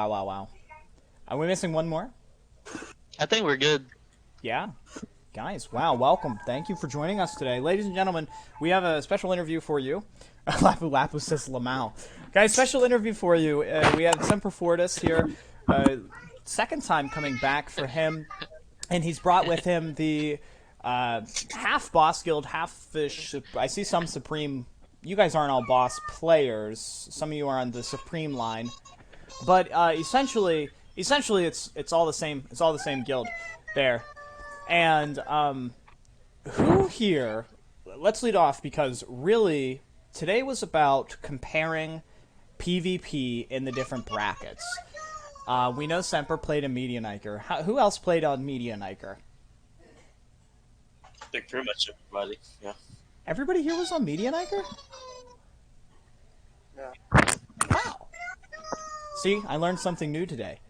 Wow. Are we missing one more? I think we're good. Yeah. Guys, wow, welcome. Thank you for joining us today. Ladies and gentlemen, we have a special interview for you. Lapu Lapu says Lamau. Guys, special interview for you. We have Semper Fortis here. Second time coming back for him. And he's brought with him the half Boss Guild, half Fish. I see some Supreme. You guys aren't all Boss players. Some of you are on the Supreme line. But essentially, it's all the same. It's all the same guild there. And who here? Let's lead off because really today was about comparing PvP in the different brackets. We know Semper played a Meteonyker. Who else played on Meteonyker? I think pretty much everybody. Yeah. Everybody here was on Meteonyker? Yeah. Wow. See, I learned something new today.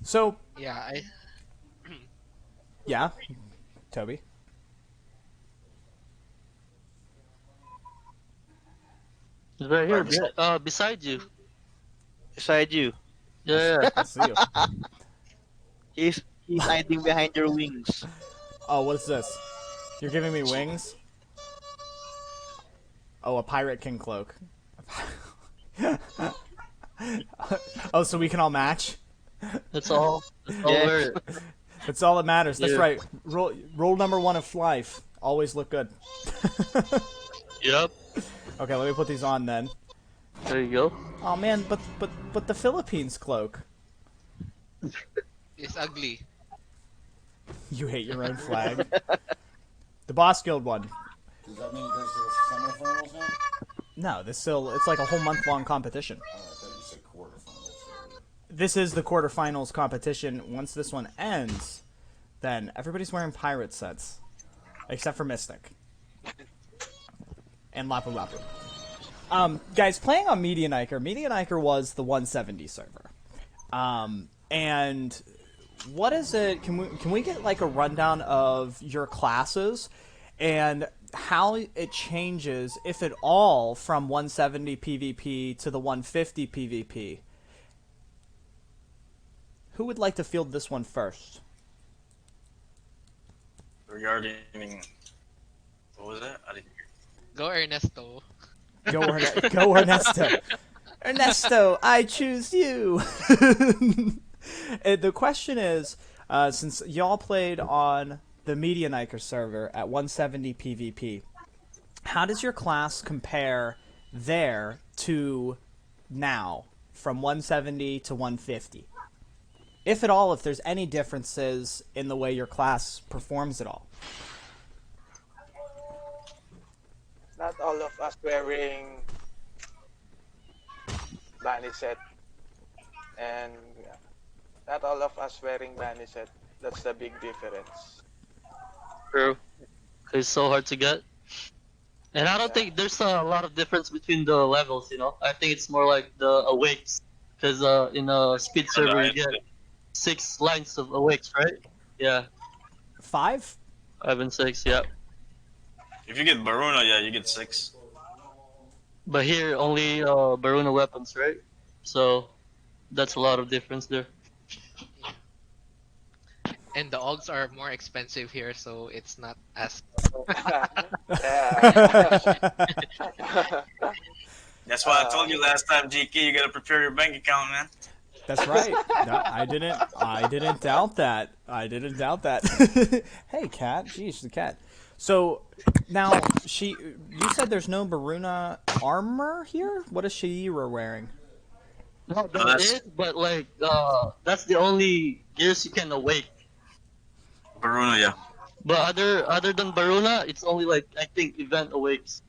So Yeah, yeah, Toby. He's right here, beside you. Beside you. Yeah. I see you. He's hiding behind your wings. Oh, what is this? You're giving me wings? Oh, a Pirate King cloak. Oh, so we can all match? That's all. That's all Yeah. we're... That's all that matters. That's Yeah. right. Rule number 1 of Flyff. Always look good. Yep. Okay, let me put these on then. There you go. Oh man, but the Philippines cloak. it's ugly. You hate your own flag. The Boss Guild one. Does that mean there's a semifinals now? No, it's like a whole month-long competition. Oh, I thought you said quarterfinals. This is the quarterfinals competition. Once this one ends, then everybody's wearing pirate sets. Except for Mystic. And Lapu Lapu. Guys, playing on Meteonyker was the 170 server. And what is it? Can we get like a rundown of your classes and how it changes, if at all, from 170 PvP to the 150 PvP? Who would like to field this one first? Regarding... What was that? I didn't hear. Go Ernesto. Go Ernesto. Ernesto, I choose you. The question is, since y'all played on the Meteonyker server at 170 PvP, how does your class compare there to now, from 170 to 150? If at all, if there's any differences in the way your class performs at all. Not all of us wearing bunny set, and not all of us wearing bunny set. That's the big difference. True. It's so hard to get. And I don't think there's a lot of difference between the levels, you know? I think it's more like the awakes. Because in a speed server you get 6 lines of awakes, right? Yeah. 5? 5 and 6, yeah. If you get Baruna, yeah, you get 6. But here only Baruna weapons, right? So that's a lot of difference there. And the Ogs are more expensive here, so it's not as... That's why I told you last time, GeeKay, you gotta prepare your bank account, man. That's right. No, I didn't doubt that. Hey, cat. Jeez, the cat. So now you said there's no Baruna armor here. What is Sheira wearing? No, there is, but like that's the only gears you can awake. Baruna, yeah. But other than Baruna, it's only like I think event awakes.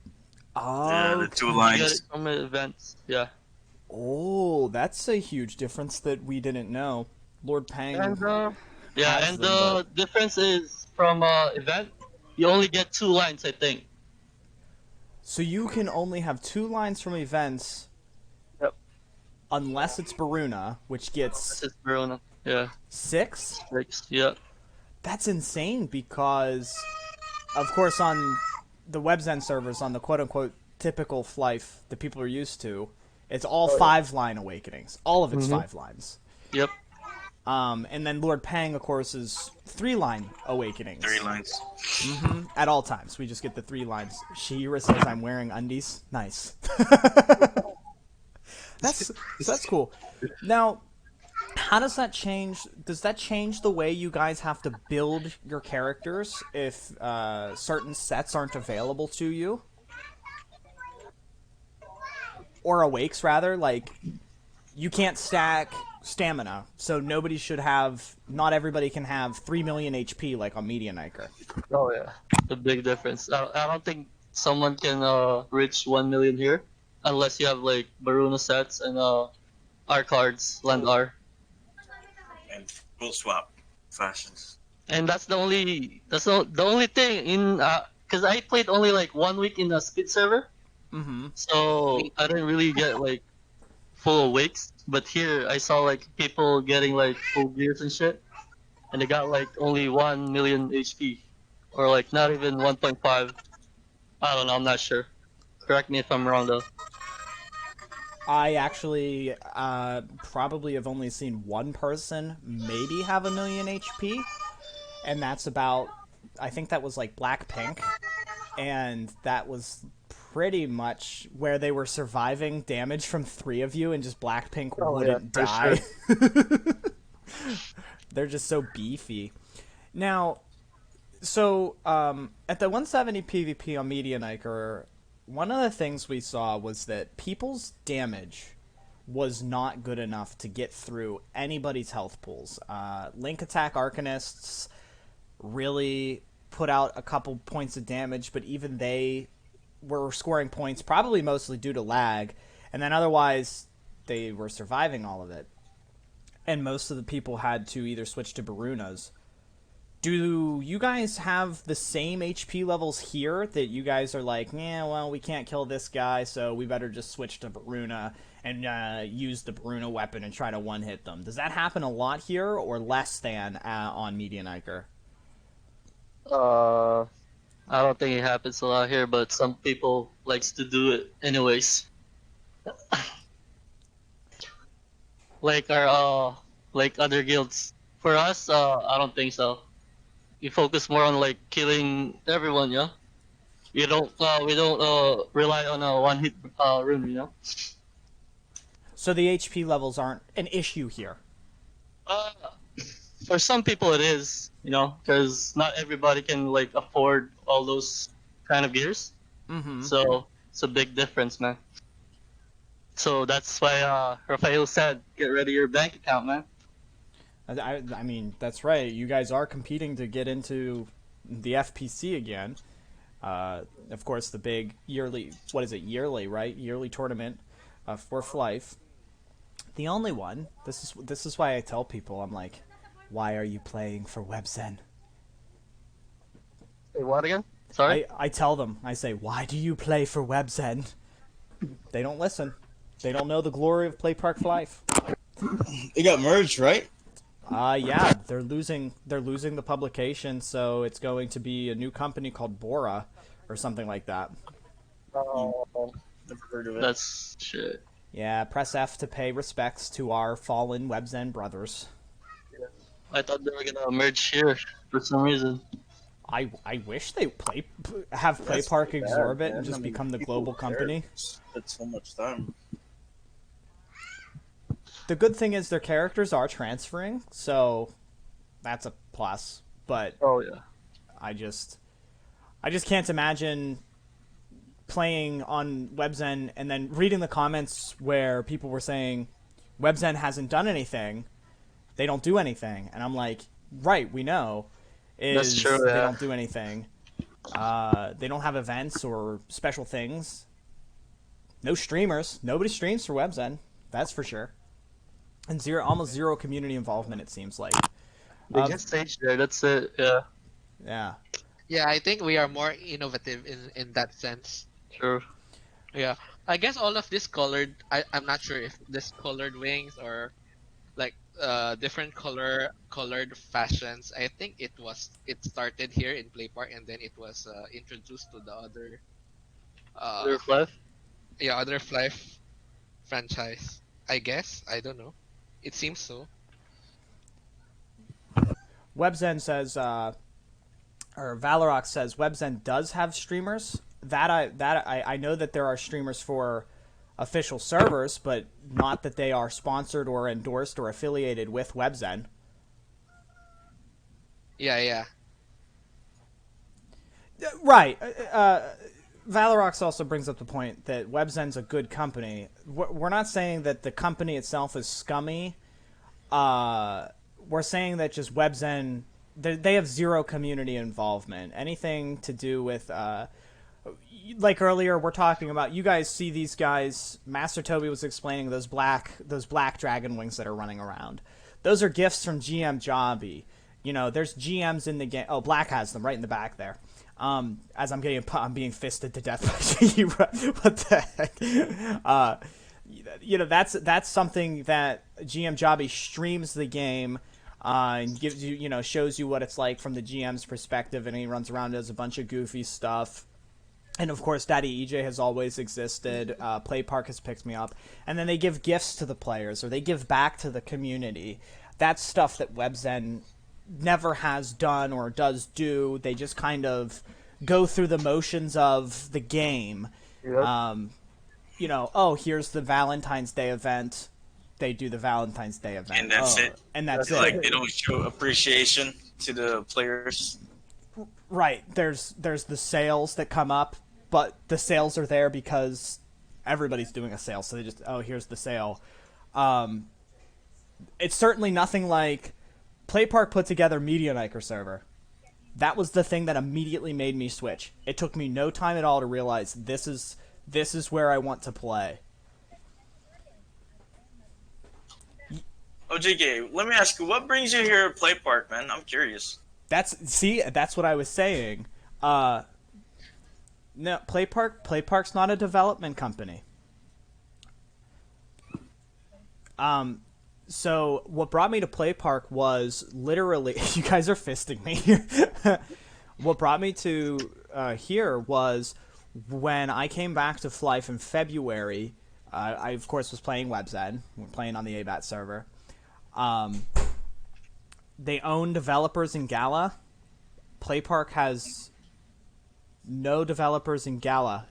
Oh, Yeah, the 2 You get lines. it from the events, yeah. oh, that's a huge difference that we didn't know. Lord Pang. And yeah, has and them, the difference is from event, you only get 2 lines, I think. So you can only have 2 lines from events. Yep. Unless it's Baruna, which gets This is Baruna. Yeah, 6. 6. Yeah. That's insane because, of course, on the Webzen servers, on the quote-unquote typical Flyff that people are used to, it's all 5-line awakenings. All of it's 5 lines. Yep. And then Lord Pang, of course, is 3-line awakenings. 3 lines. At all times. We just get the 3 lines. Shihira says I'm wearing undies. Nice. That's cool. Now, how does that change? Does that change the way you guys have to build your characters if certain sets aren't available to you? Or awakes, rather? Like, you can't stack stamina, so nobody should have. Not everybody can have 3 million HP like on Meteonyker. Oh yeah. The big difference. I don't think someone can reach 1 million here unless you have like Baruna sets and R cards, land R. And full swap fashions. And that's the only thing in because I played only like 1 week in a speed server, so I didn't really get like full awakes. But here I saw like people getting like full gears and shit, and they got like only 1 million HP, or like not even 1.5. I don't know. I'm not sure. Correct me if I'm wrong though. I actually probably have only seen one person maybe have 1 million HP, and that's about, I think that was like Blackpink, and that was pretty much where they were surviving damage from 3 of you, and just Blackpink wouldn't for die. sure. They're just so beefy. Now, so at the 170 PvP on Meteonyker, one of the things we saw was that people's damage was not good enough to get through anybody's health pools. Link Attack Arcanists really put out a couple points of damage, but even they were scoring points, probably mostly due to lag, and then otherwise they were surviving all of it. And most of the people had to either switch to Barunas. Do you guys have the same HP levels here that you guys are like, yeah, well, we can't kill this guy, so we better just switch to Baruna and use the Baruna weapon and try to one-hit them? Does that happen a lot here, or less than on Meteonyker? I don't think it happens a lot here, but some people likes to do it anyways. Like our like other guilds. For us, I don't think so. We focus more on like killing everyone, yeah. We don't rely on a one hit rune, you know. So the HP levels aren't an issue here. Uh, for some people it is, you know, because not everybody can like afford all those kind of gears. So it's a big difference, man. So that's why Rafael said, get ready your bank account, man. I mean, that's right. You guys are competing to get into the FPC again. Of course, the big yearly, what is it, yearly, right? Yearly tournament for Flyff. The only one, this is why I tell people, I'm like, why are you playing for Webzen? Say what again? Sorry? I tell them, I say, why do you play for Webzen? They don't listen. They don't know the glory of PlayPark Flyff. It got merged, right? Yeah, they're losing the publication, so it's going to be a new company called Bora or something like that. Oh, Never heard of it. that's shit. Yeah, press F to pay respects to our fallen Webzen brothers. I thought they were gonna merge here for some reason. I wish they have That's PlayPark pretty bad, absorb it man. and just I mean, become the people global care. company. It's so much time. The good thing is their characters are transferring, so that's a plus. But Oh yeah. I just can't imagine playing on Webzen and then reading the comments where people were saying Webzen hasn't done anything, they don't do anything, and I'm like, right, we know That's true, they yeah. don't do anything. They don't have events or special things. No streamers. Nobody streams for Webzen. That's for sure. And almost zero community involvement, it seems like. They just stage there, that's it, yeah. Yeah. Yeah, I think we are more innovative in that sense. True. Yeah, I guess all of this colored. I'm not sure if this colored wings or like different colored fashions. I think it started here in PlayPark and then it was introduced to the other Your Flyff? other Flyff franchise. I guess I don't know. It seems so. Webzen says, or Valorox says, Webzen does have streamers. I know that there are streamers for official servers, but not that they are sponsored or endorsed or affiliated with Webzen. Yeah. Right. Valorox also brings up the point that Webzen's a good company. We're not saying that the company itself is scummy. We're saying that just Webzen, they have zero community involvement. Anything to do with, like earlier, we're talking about, you guys see these guys, Master Toby was explaining those black dragon wings that are running around. Those are gifts from GM Jobby. You know, there's GMs in the game. Oh, Black has them right in the back there. As I'm being fisted to death by G. What the heck? You know, that's something that GM Jobby streams the game, and gives you, shows you what it's like from the GM's perspective, and he runs around and does a bunch of goofy stuff. And of course, Daddy EJ has always existed. PlayPark has picked me up, and then they give gifts to the players, or they give back to the community. That's stuff that Webzen never has done or does do. They just kind of go through the motions of the game. Yep. Here's the Valentine's Day event. They do the Valentine's Day event. And that's it. And that's it. Like, they don't show appreciation to the players. Right. There's the sales that come up, but the sales are there because everybody's doing a sale. So they just, here's the sale. It's certainly nothing like PlayPark put together Meteonyker server. That was the thing that immediately made me switch. It took me no time at all to realize this is where I want to play. Oh, GeeKay, let me ask you, what brings you here at PlayPark, man? I'm curious. That's what I was saying. No, PlayPark's not a development company. So what brought me to PlayPark was literally, you guys are fisting me here. What brought me to here was when I came back to Flyff in February. I of course was playing Webzen. We're playing on the ABAT server. They own developers in Gala. PlayPark has no developers in Gala.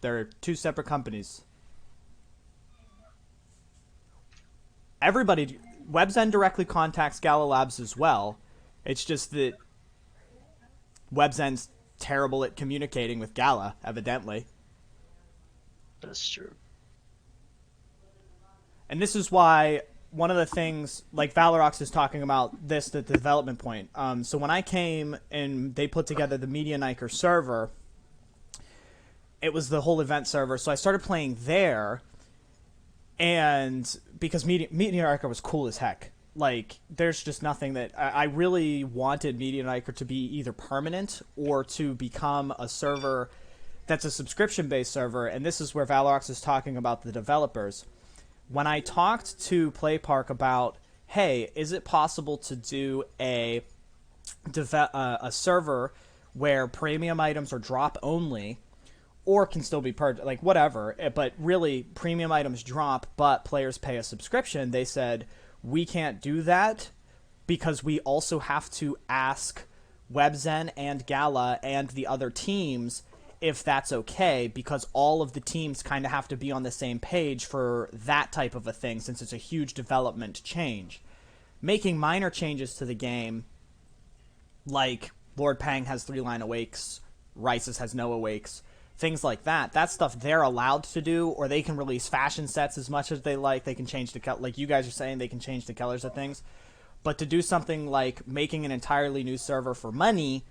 They're two separate companies. Webzen directly contacts Gala Labs as well. It's just that Webzen's terrible at communicating with Gala, evidently. That's true. And this is why one of the things, like Valorox is talking about this at the development point. So when I came and they put together the Meteonyker server, it was the whole event server. So I started playing there, and because Meteonyker was cool as heck. Like, there's just nothing that... I really wanted Meteonyker to be either permanent or to become a server that's a subscription-based server, and this is where Valorox is talking about the developers. When I talked to PlayPark about, hey, is it possible to do a server where premium items are drop only, or can still be purchased, like whatever, but really premium items drop, but players pay a subscription, they said, we can't do that because we also have to ask Webzen and Gala and the other teams if that's okay, because all of the teams kind of have to be on the same page for that type of a thing, since it's a huge development change. Making minor changes to the game, like Lord Pang has 3-line awakes, Rises has no awakes, things like that, that stuff they're allowed to do, or they can release fashion sets as much as they like, they can change the like you guys are saying, they can change the colors of things. But to do something like making an entirely new server for money,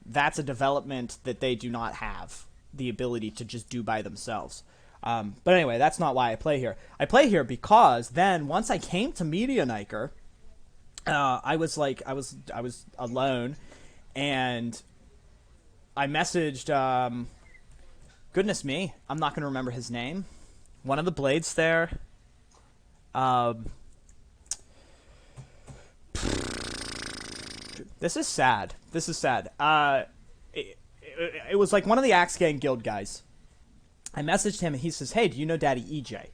that's a development that they do not have the ability to just do by themselves. But anyway, that's not why I play here. I play here because then once I came to Meteonyker, I was alone, and I messaged, goodness me, I'm not going to remember his name. One of the blades there. This is sad. This is sad. It was like one of the Axe Gang Guild guys. I messaged him and he says, hey, do you know Daddy EJ?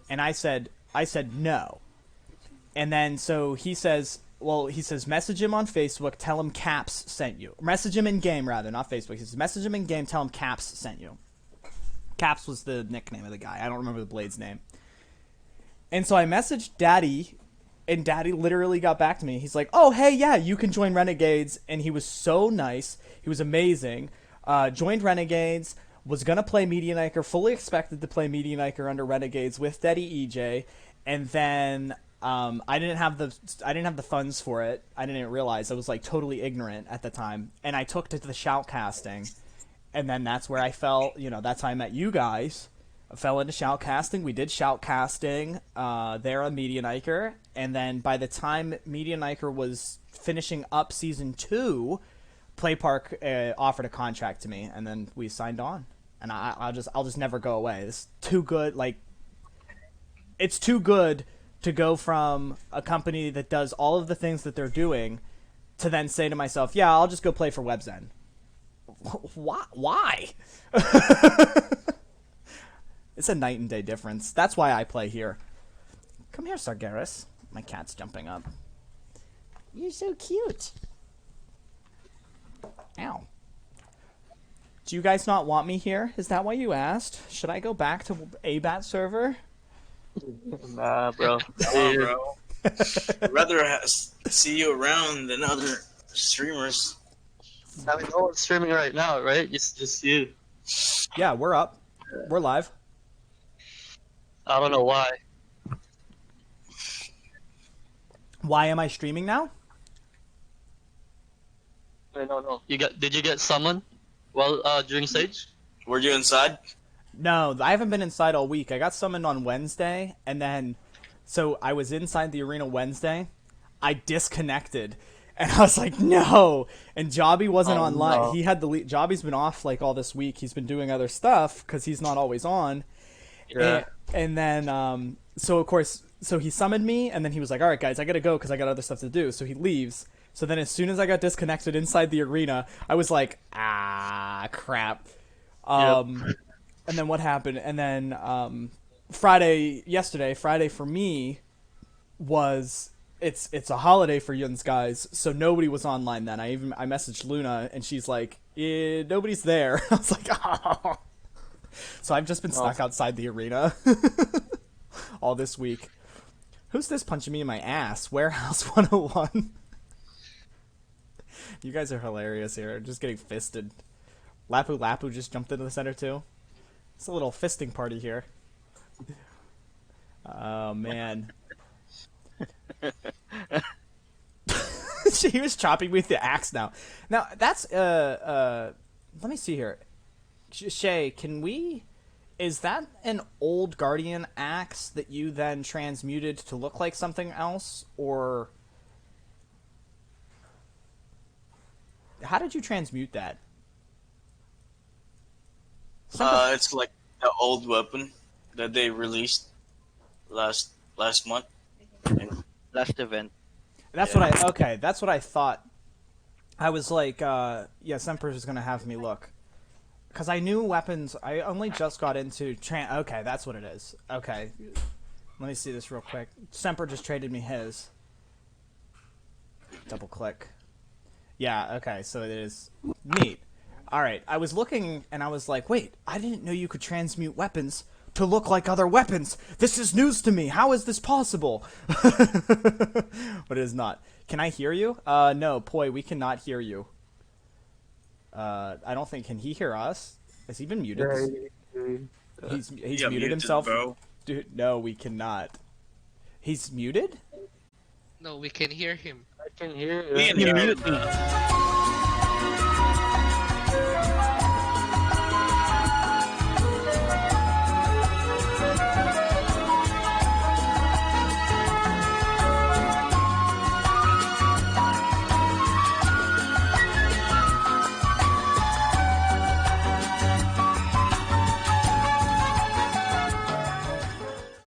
And I said no. And then so he says, well, he says message him on Facebook, tell him Caps sent you. Message him in game rather, not Facebook. He says message him in game, tell him Caps sent you. Caps was the nickname of the guy. I don't remember the Blade's name. And so I messaged Daddy, and Daddy literally got back to me. He's like, "Oh, hey, yeah, you can join Renegades." And he was so nice. He was amazing. Joined Renegades. Was gonna play Meteonyker. Fully expected to play Meteonyker under Renegades with Daddy EJ. And then I didn't have the funds for it. I didn't realize. I was like totally ignorant at the time. And I took to the shoutcasting. And then that's where I fell. That's how I met you guys. I fell into shoutcasting. We did shoutcasting there on Meteonyker. And then by the time Meteonyker was finishing up season 2, PlayPark offered a contract to me, and then we signed on. And I'll just never go away. It's too good. Like, it's too good to go from a company that does all of the things that they're doing to then say to myself, "Yeah, I'll just go play for Webzen." Why? It's a night and day difference. That's why I play here. Come here, Sargeras. My cat's jumping up. You're so cute. Ow. Do you guys not want me here? Is that why you asked? Should I go back to ABAT server? Nah, bro. Come on, bro. I'd rather see you around than other streamers. I mean, no one's streaming right now, right? It's just you. Yeah, we're up. We're live. I don't know why. Why am I streaming now? Wait, no. Did you get summoned during stage? Were you inside? No, I haven't been inside all week. I got summoned on Wednesday, and then, so I was inside the arena Wednesday. I disconnected, and I was like, no. And Jobby wasn't online. No. He had Jobby's been off like all this week. He's been doing other stuff because he's not always on. Yeah. And then, so of course, so he summoned me, and then he was like, "All right, guys, I gotta go because I got other stuff to do." So he leaves. So then as soon as I got disconnected inside the arena, I was like, crap. And then what happened? And then Friday for me was it's a holiday for Yun's guys, so nobody was online then. I messaged Luna and she's like, nobody's there. I was like, oh. So I've just been stuck outside the arena all this week. Who's this punching me in my ass? Warehouse 101. You guys are hilarious here. Just getting fisted. Lapu just jumped into the center too. It's a little fisting party here. Oh man. He was chopping me with the axe now. Now that's let me see here. Shay, is that an old Guardian axe that you then transmuted to look like something else, or how did you transmute that? It's like the old weapon that they released last month. Last event. That's what I thought. I was like, yeah, Semper's is gonna have me look. Because I knew weapons, I only just got into okay, that's what it is. Okay. Let me see this real quick. Semper just traded me his. Double click. Yeah, okay, so it is neat. Alright, I was looking and I was like, wait, I didn't know you could transmute weapons to look like other weapons. This is news to me. How is this possible? But it is not. Can I hear you? No, Poi, we cannot hear you. I don't think, can he hear us? Has he been muted? He's muted himself. Bro. Dude, no, we cannot. He's muted? No, we can hear him. I can hear you. We can You hear mute him. me.